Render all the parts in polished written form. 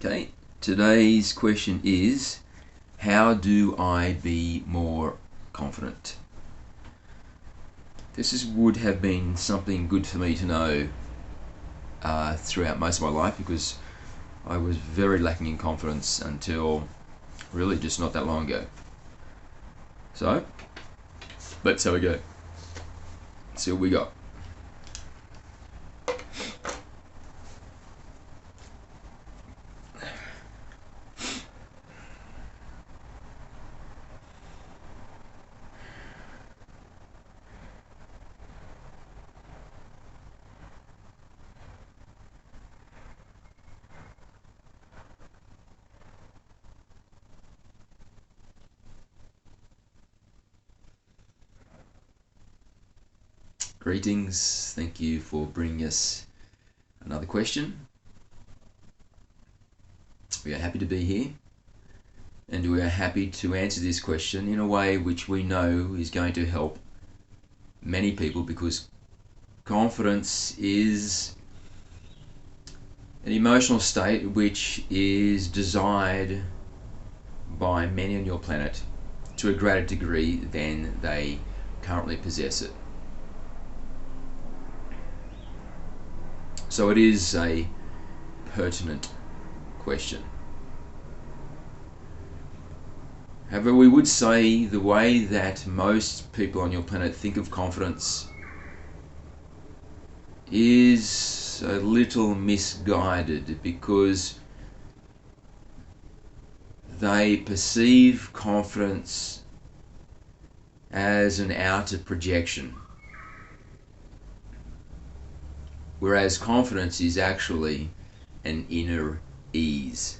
Okay, today's question is, how do I be more confident? This would have been something good for me to know throughout most of my life, because I was very lacking in confidence until really just not that long ago. So, let's have a go. See what we got. Greetings, thank you for bringing us another question. We are happy to be here, and we are happy to answer this question in a way which we know is going to help many people, because confidence is an emotional state which is desired by many on your planet to a greater degree than they currently possess it. So it is a pertinent question. However, we would say the way that most people on your planet think of confidence is a little misguided, because they perceive confidence as an outer projection, whereas confidence is actually an inner ease.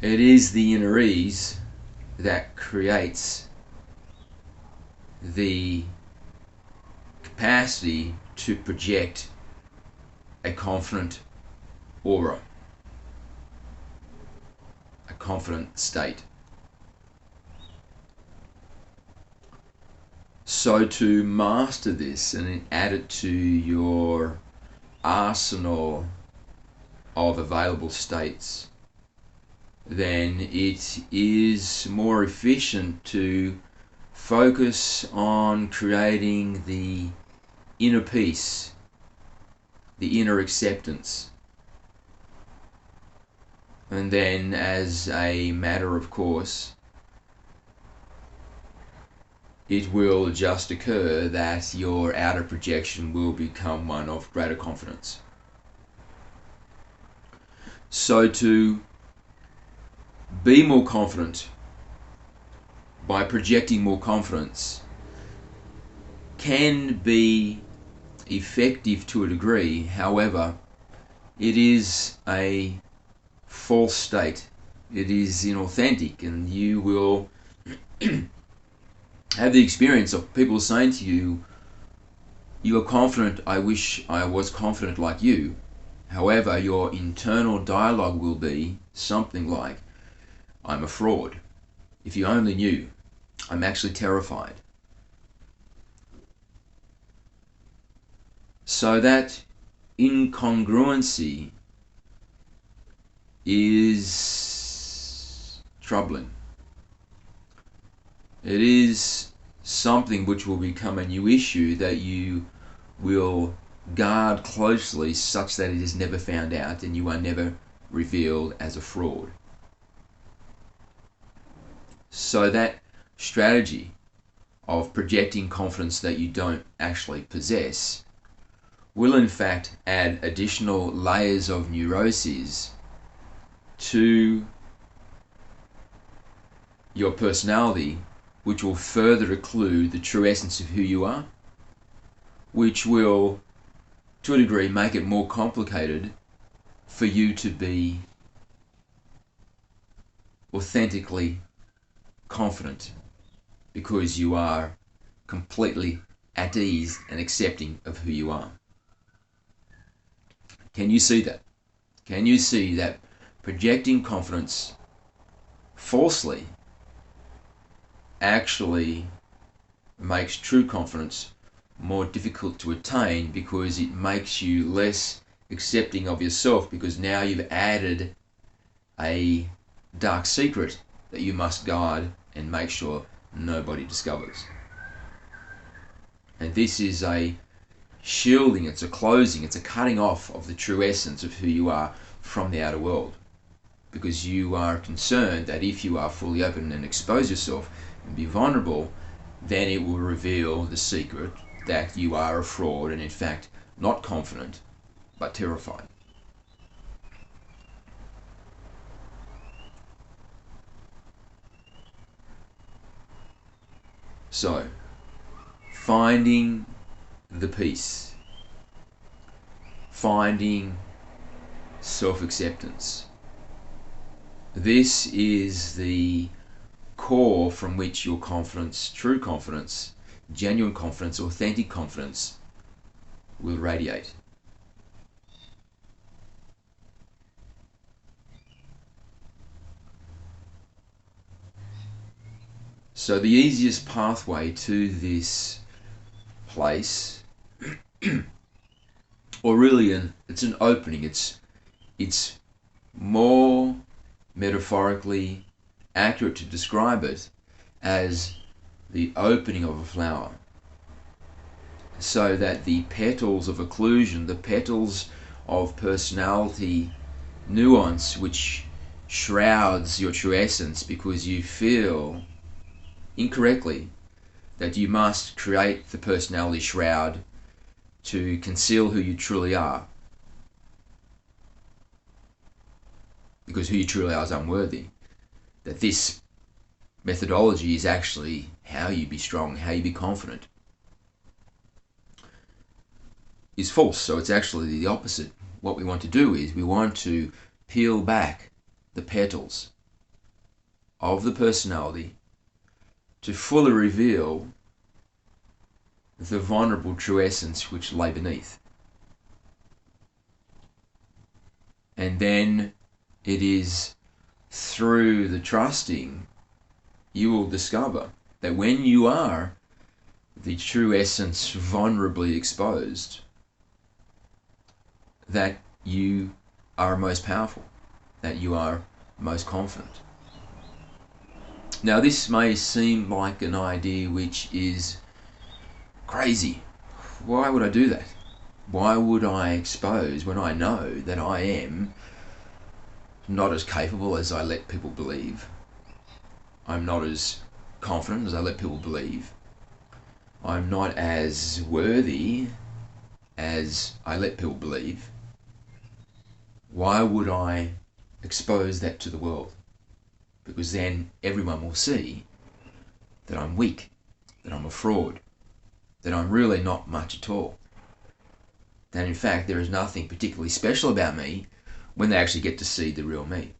It is the inner ease that creates the capacity to project a confident aura, a confident state. So to master this and add it to your arsenal of available states, then it is more efficient to focus on creating the inner peace, the inner acceptance. And then, as a matter of course, it will just occur that your outer projection will become one of greater confidence. So to be more confident by projecting more confidence can be effective to a degree. However, it is a false state. It is inauthentic, and you will have the experience of people saying to you, "You are confident, I wish I was confident like you." However, your internal dialogue will be something like, "I'm a fraud. If you only knew, I'm actually terrified." So that incongruency is troubling. It is something which will become a new issue that you will guard closely, such that it is never found out and you are never revealed as a fraud. So that strategy of projecting confidence that you don't actually possess will in fact add additional layers of neuroses to your personality, which will further occlude the true essence of who you are, which will, to a degree, make it more complicated for you to be authentically confident, because you are completely at ease and accepting of who you are. Can you see that? Can you see that projecting confidence falsely actually makes true confidence more difficult to attain, because it makes you less accepting of yourself, because now you've added a dark secret that you must guard and make sure nobody discovers. And this is a shielding, it's a closing, it's a cutting off of the true essence of who you are from the outer world. Because you are concerned that if you are fully open and expose yourself and be vulnerable, then it will reveal the secret that you are a fraud and in fact not confident, but terrified. So, finding the peace, finding self-acceptance. This is the core from which your confidence, true confidence, genuine confidence, authentic confidence will radiate. So the easiest pathway to this place, or really it's an opening, it's more metaphorically accurate to describe it as the opening of a flower, so that the petals of occlusion, the petals of personality nuance, which shrouds your true essence because you feel incorrectly that you must create the personality shroud to conceal who you truly are, because who you truly are is unworthy, that this methodology is actually how you be strong, how you be confident, is false. So it's actually the opposite. What we want to do is we want to peel back the petals of the personality to fully reveal the vulnerable true essence which lay beneath. And then it is through the trusting you will discover that when you are the true essence vulnerably exposed, that you are most powerful, that you are most confident. Now this may seem like an idea which is crazy. Why would I do that? Why would I expose when I know that I am not as capable as I let people believe? I'm not as confident as I let people believe. I'm not as worthy as I let people believe. Why would I expose that to the world? Because then everyone will see that I'm weak, that I'm a fraud, that I'm really not much at all. That in fact there is nothing particularly special about me when they actually get to see the real me.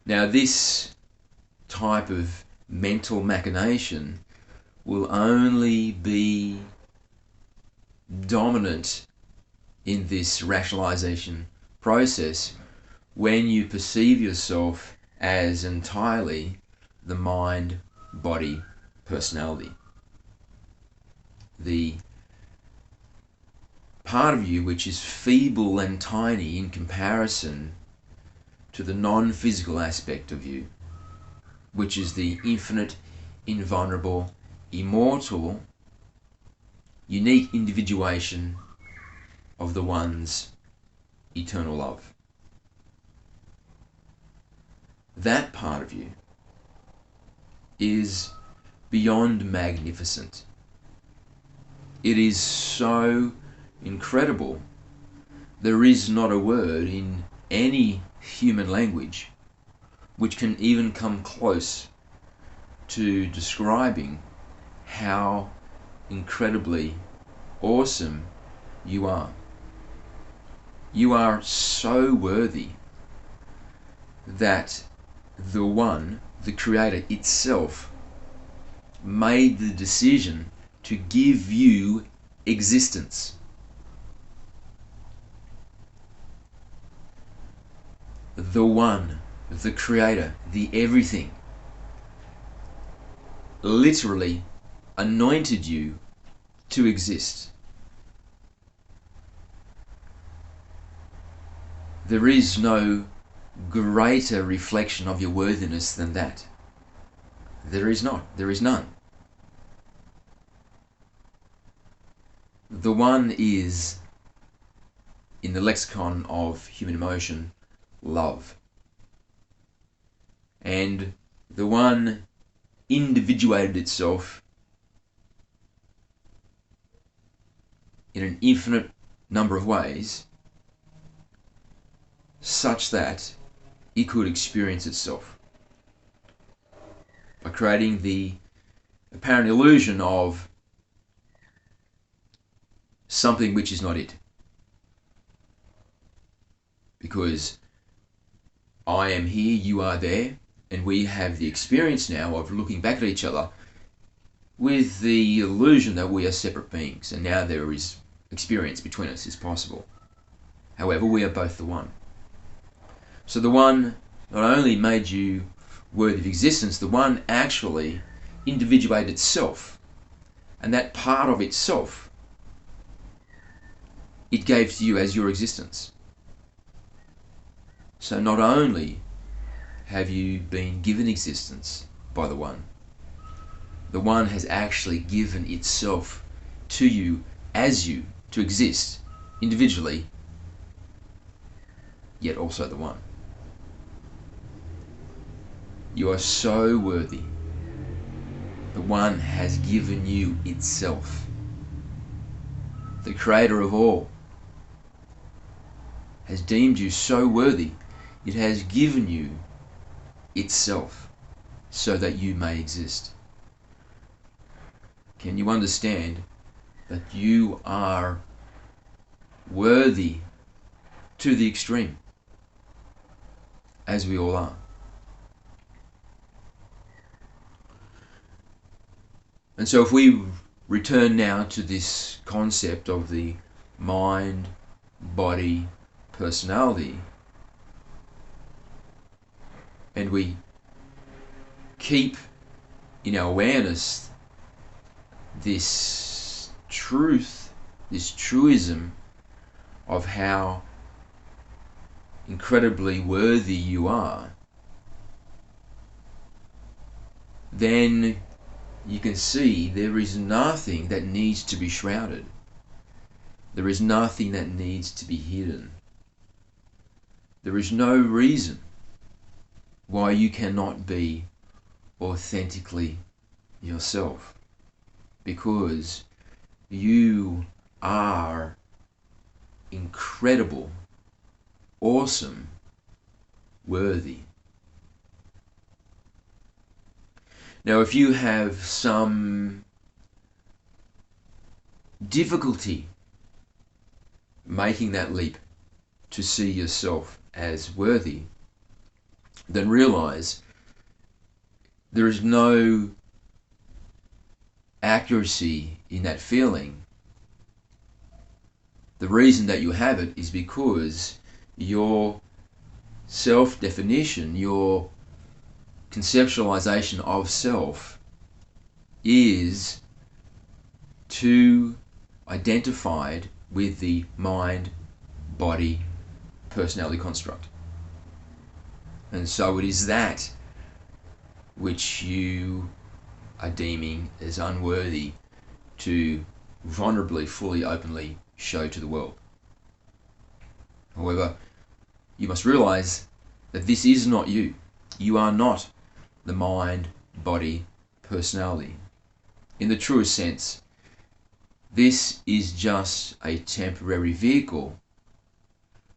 Now this type of mental machination will only be dominant in this rationalization process when you perceive yourself as entirely the mind, body, personality. The part of you which is feeble and tiny in comparison to the non-physical aspect of you, which is the infinite, invulnerable, immortal, unique individuation of the One's eternal love. That part of you is beyond magnificent. It is so incredible. There is not a word in any human language which can even come close to describing how incredibly awesome you are. You are so worthy that the One, the Creator itself, made the decision to give you existence. The One, the Creator, the everything, literally anointed you to exist. There is no greater reflection of your worthiness than that. There is not. There is none. The one is, in the lexicon of human emotion, love. And the one individuated itself in an infinite number of ways, such that it could experience itself by creating the apparent illusion of something which is not it. Because I am here, you are there, and we have the experience now of looking back at each other with the illusion that we are separate beings, and now there is experience between us is possible. However, we are both the one. So the one not only made you worthy of existence, the one actually individuated itself, and that part of itself it gave to you as your existence. So not only have you been given existence by the one has actually given itself to you as you to exist individually, yet also the one. You are so worthy. The one has given you itself. The creator of all has deemed you so worthy, it has given you itself so that you may exist. Can you understand that you are worthy to the extreme, as we all are? And so if we return now to this concept of the mind, body, personality, and we keep in our awareness this truth, this truism of how incredibly worthy you are, then you can see there is nothing that needs to be shrouded. There is nothing that needs to be hidden. There is no reason why you cannot be authentically yourself, because you are incredible, awesome, worthy. Now, if you have some difficulty making that leap to see yourself as worthy, then realize there is no accuracy in that feeling. The reason that you have it is because your self-definition, your conceptualization of self is too identified with the mind, body, personality construct. And so it is that which you are deeming as unworthy to vulnerably, fully, openly show to the world. However, you must realize that this is not you. You are not the mind, body, personality. In the truest sense, this is just a temporary vehicle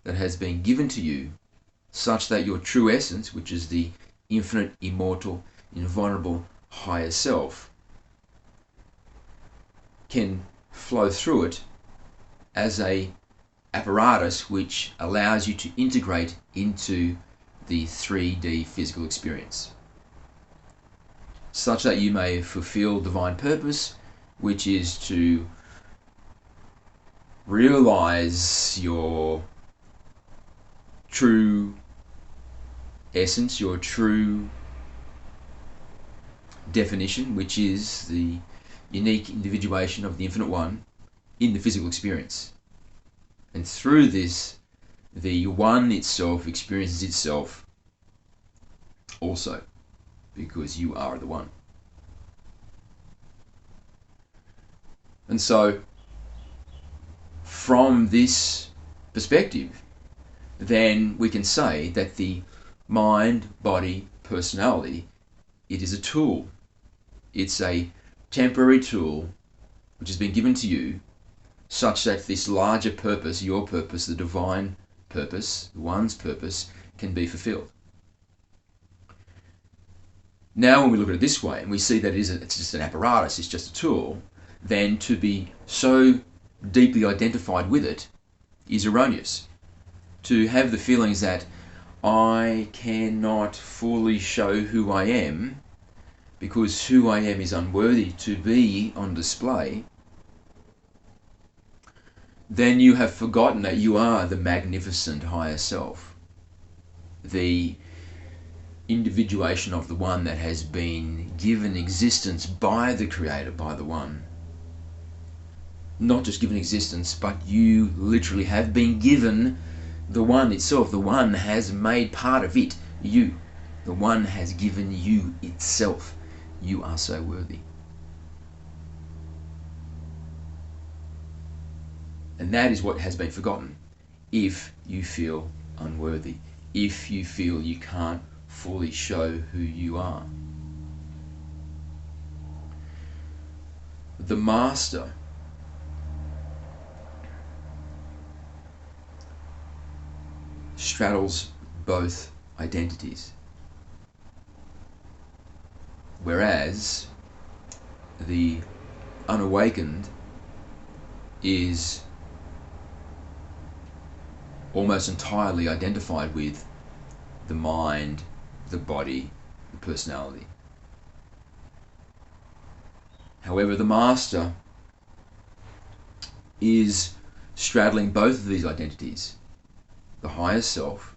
that has been given to you such that your true essence, which is the infinite, immortal, invulnerable, higher self, can flow through it as a apparatus which allows you to integrate into the 3D physical experience, such that you may fulfill divine purpose, which is to realize your true essence, your true definition, which is the unique individuation of the Infinite One in the physical experience. And through this, the one itself experiences itself also, because you are the one. And so, from this perspective, then we can say that the mind, body, personality, it is a tool. It's a temporary tool which has been given to you such that this larger purpose, your purpose, the divine purpose, one's purpose, can be fulfilled. Now when we look at it this way and we see that it's just an apparatus, it's just a tool, then to be so deeply identified with it is erroneous. To have the feelings that I cannot fully show who I am because who I am is unworthy to be on display, then you have forgotten that you are the magnificent higher self, the individuation of the one that has been given existence by the Creator, by the one. Not just given existence, but you literally have been given the one itself. The one has made part of it you. The one has given you itself. You are so worthy. And that is what has been forgotten. If you feel unworthy, if you feel you can't fully show who you are. The master straddles both identities, whereas the unawakened is almost entirely identified with the mind, the body, the personality. However, the master is straddling both of these identities, the higher self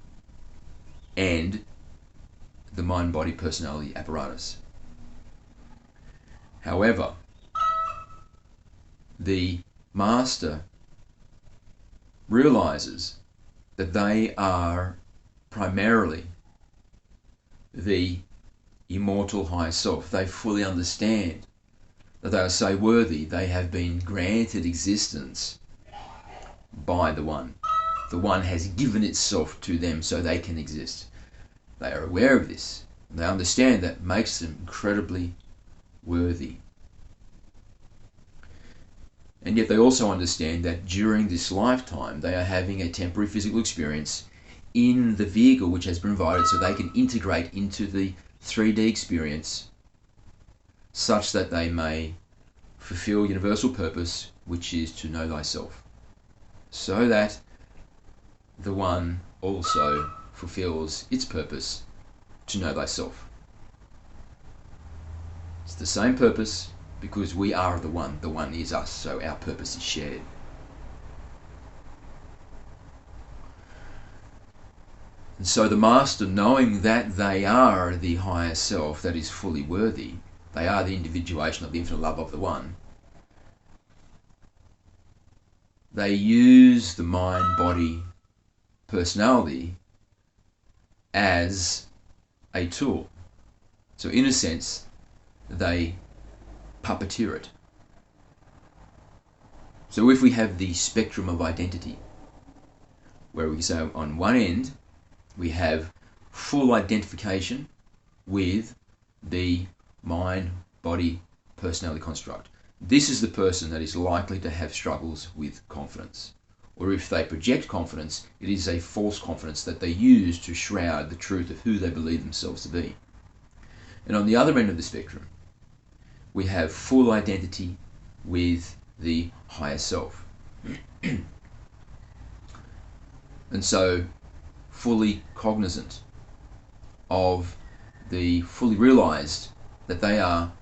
and the mind, body, personality apparatus. However, the master realizes that they are primarily the immortal higher self. They fully understand that they are so worthy, they have been granted existence by the one. The one has given itself to them so they can exist. They are aware of this. They understand that makes them incredibly worthy. And yet they also understand that during this lifetime they are having a temporary physical experience in the vehicle which has been provided so they can integrate into the 3D experience such that they may fulfill universal purpose, which is to know thyself, so that the one also fulfills its purpose to know thyself. It's the same purpose because we are the one is us, so our purpose is shared. And so the master, knowing that they are the higher self that is fully worthy, they are the individuation of the infinite love of the one, they use the mind, body, personality as a tool. So in a sense, they puppeteer it. So if we have the spectrum of identity, where we say on one end we have full identification with the mind, body, personality construct. This is the person that is likely to have struggles with confidence. Or if they project confidence, it is a false confidence that they use to shroud the truth of who they believe themselves to be. And on the other end of the spectrum, we have full identity with the higher self. And so fully cognizant of the fully realized that they are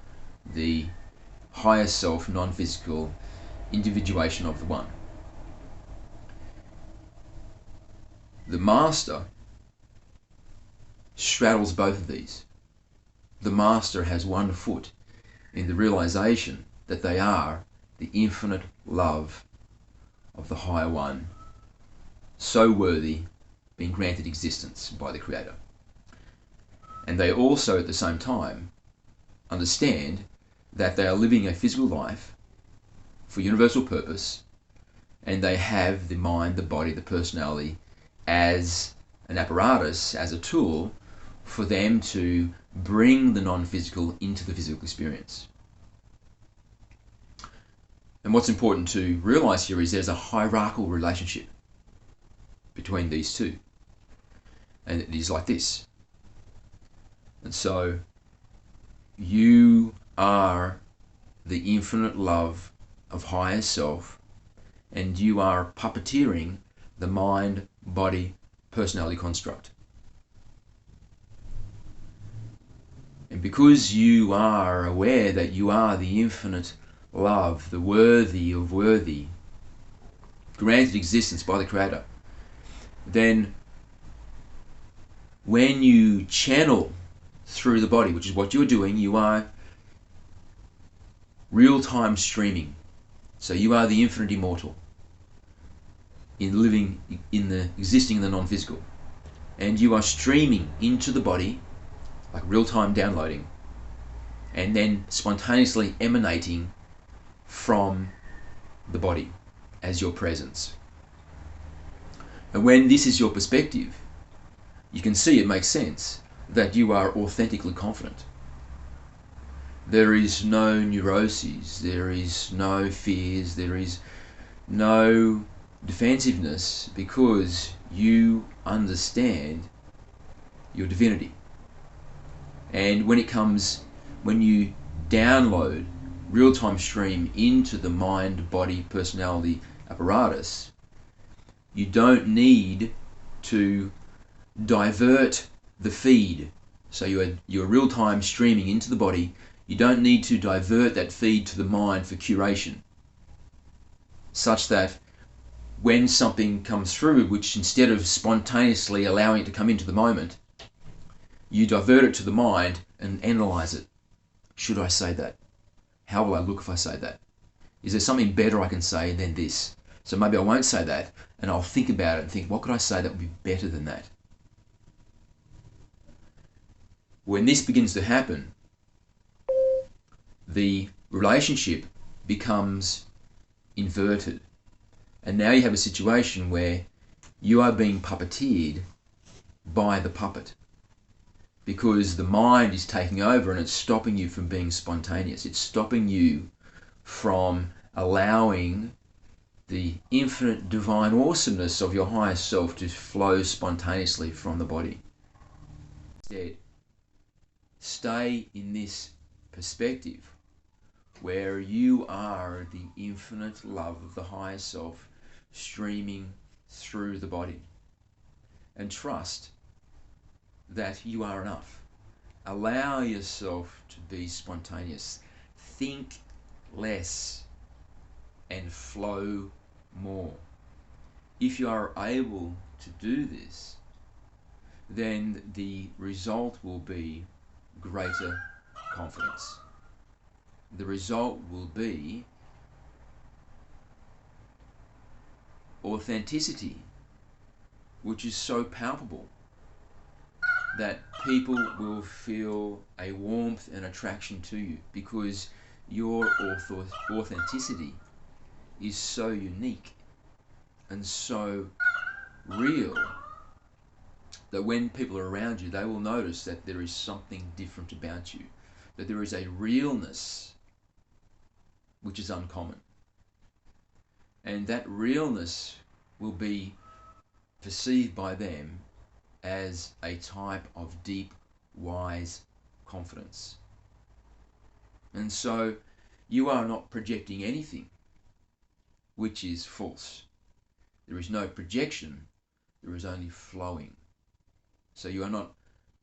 the higher self, non-physical individuation of the one. The master straddles both of these. The master has one foot in the realization that they are the infinite love of the higher one so worthy, being granted existence by the Creator. And they also, at the same time, understand that they are living a physical life for universal purpose, and they have the mind, the body, the personality as an apparatus, as a tool for them to bring the non-physical into the physical experience. And what's important to realize here is there's a hierarchical relationship between these two. And it is like this. And so you are the infinite love of higher self, and you are puppeteering the mind, body, personality construct. And because you are aware that you are the infinite love, the worthy of worthy, granted existence by the Creator, then when you channel through the body, which is what you're doing, you are real-time streaming. So you are the infinite immortal in living in the existing in the non-physical, and you are streaming into the body like real-time downloading, and then spontaneously emanating from the body as your presence. And when this is your perspective, you can see it makes sense that you are authentically confident. There is no neuroses, there is no fears, there is no defensiveness, because you understand your divinity. And when you download real-time stream into the mind, body, personality apparatus, you don't need to divert the feed. So you're real-time streaming into the body. You don't need to divert that feed to the mind for curation, such that when something comes through, which instead of spontaneously allowing it to come into the moment, you divert it to the mind and analyze it. Should I say that? How will I look if I say that? Is there something better I can say than this? So maybe I won't say that, and I'll think about it and think, what could I say that would be better than that? When this begins to happen, the relationship becomes inverted. And now you have a situation where you are being puppeteered by the puppet, because the mind is taking over and it's stopping you from being spontaneous. It's stopping you from allowing the infinite divine awesomeness of your higher self to flow spontaneously from the body. Instead, stay in this perspective where you are the infinite love of the higher self streaming through the body, and trust that you are enough. Allow yourself to be spontaneous. Think less and flow more. If you are able to do this, then the result will be greater confidence. The result will be authenticity, which is so palpable that people will feel a warmth and attraction to you, because your authenticity is so unique and so real that when people are around you, they will notice that there is something different about you, that there is a realness which is uncommon. And that realness will be perceived by them as a type of deep, wise confidence. And so you are not projecting anything which is false. There is no projection, there is only flowing. So you are not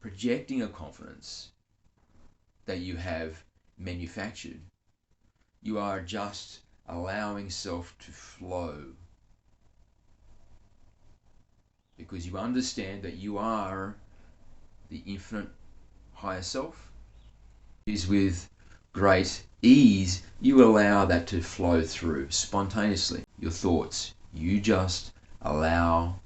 projecting a confidence that you have manufactured. You are just allowing self to flow, because you understand that you are the infinite higher self. Is with great ease you allow that to flow through spontaneously. Your thoughts, you just allow